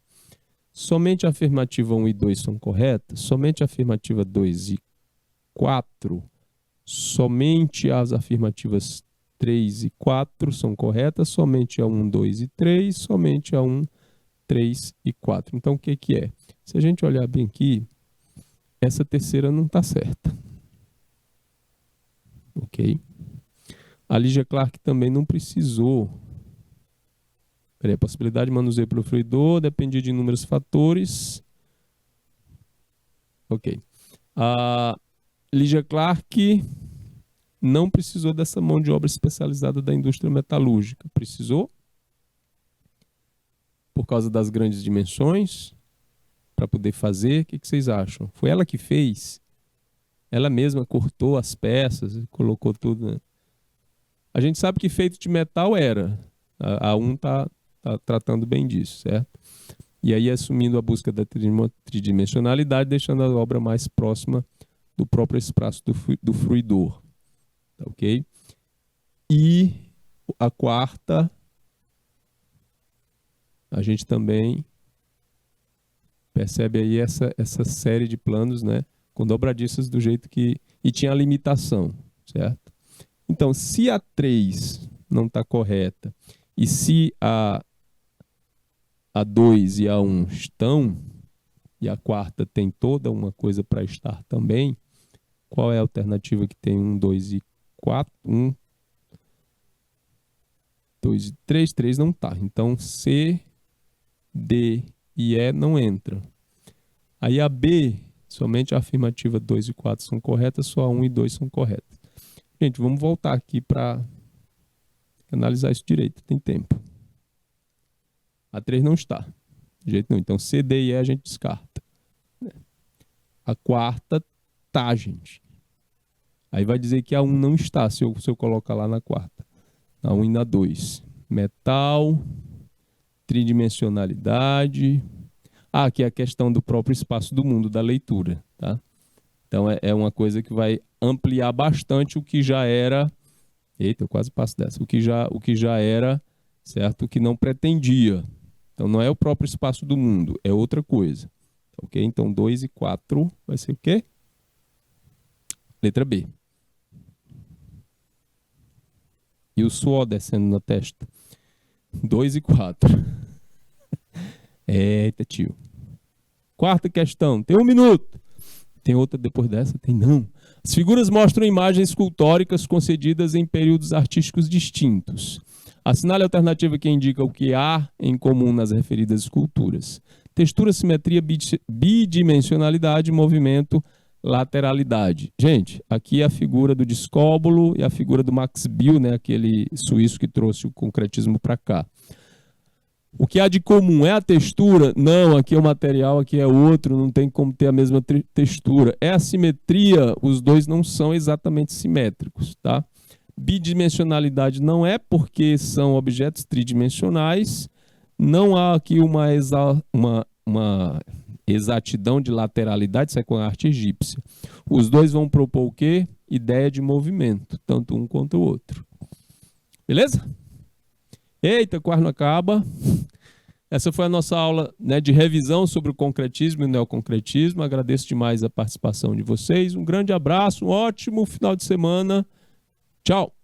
Somente a afirmativa 1 e 2 são corretas. Somente a afirmativa 2 e 4. Somente as afirmativas 3 e 4 são corretas. Somente a 1, 2 e 3. Somente a 1, 3 e 4. Então, o que é? Se a gente olhar bem aqui, essa terceira não está certa. Ok? A Lígia Clark também não precisou. A possibilidade de manuseio pelo fruidor dependia de inúmeros fatores. Ok. A Lígia Clark não precisou dessa mão de obra especializada da indústria metalúrgica. Precisou? Por causa das grandes dimensões? Para poder fazer? O que vocês acham? Foi ela que fez? Ela mesma cortou as peças e colocou tudo, né? A gente sabe que feito de metal era. A 1 está tratando bem disso, certo? E aí assumindo a busca da tridimensionalidade, deixando a obra mais próxima do próprio espaço do fruidor. Tá, ok? E a 4ª, a gente também percebe aí essa série de planos, né? Com dobradiças do jeito que... E tinha a limitação, certo? Então, se a 3 não está correta e se a 2 e a 1 estão, e a 4ª tem toda uma coisa para estar também, qual é a alternativa que tem 1, 2 e 4? 1, 2 e 3. 3 não está. Então, C, D e E não entram. Aí a B, somente a afirmativa 2 e 4 são corretas, só a 1 e 2 são corretas. Gente, vamos voltar aqui para analisar isso direito. Tem tempo. A 3 não está. De jeito nenhum. Então, C, D e E a gente descarta. A 4ª tá, gente. Aí vai dizer que a 1 não está, se eu colocar lá na 4ª. Na 1 e na 2. Metal, tridimensionalidade. Aqui é a questão do próprio espaço do mundo, da leitura, tá? Então, é uma coisa que vai ampliar bastante o que já era... Eita, eu quase passo dessa. O que já era, certo? O que não pretendia. Então, não é o próprio espaço do mundo, é outra coisa. ok? Então 2 e 4 vai ser o quê? Letra B. E o suor descendo na testa. 2 e 4. Eita, tio. Quarta questão. Tem 1 minuto. Tem outra depois dessa? Tem não. As figuras mostram imagens escultóricas concedidas em períodos artísticos distintos. Assinale a alternativa que indica o que há em comum nas referidas esculturas. Textura, simetria, bidimensionalidade, movimento, lateralidade. Gente, aqui é a figura do Discóbolo e a figura do Max Bill, né, aquele suíço que trouxe o concretismo para cá. O que há de comum é a textura? Não, aqui é o material, aqui é outro, não tem como ter a mesma textura. É a simetria, os dois não são exatamente simétricos, tá? Bidimensionalidade não é porque são objetos tridimensionais, não há aqui uma exatidão de lateralidade, isso é com a arte egípcia. Os dois vão propor o quê? Ideia de movimento, tanto um quanto o outro. Beleza? Eita, quase não acaba. Essa foi a nossa aula, né, de revisão sobre o concretismo e o neoconcretismo. Agradeço demais a participação de vocês. Um grande abraço, um ótimo final de semana. Tchau!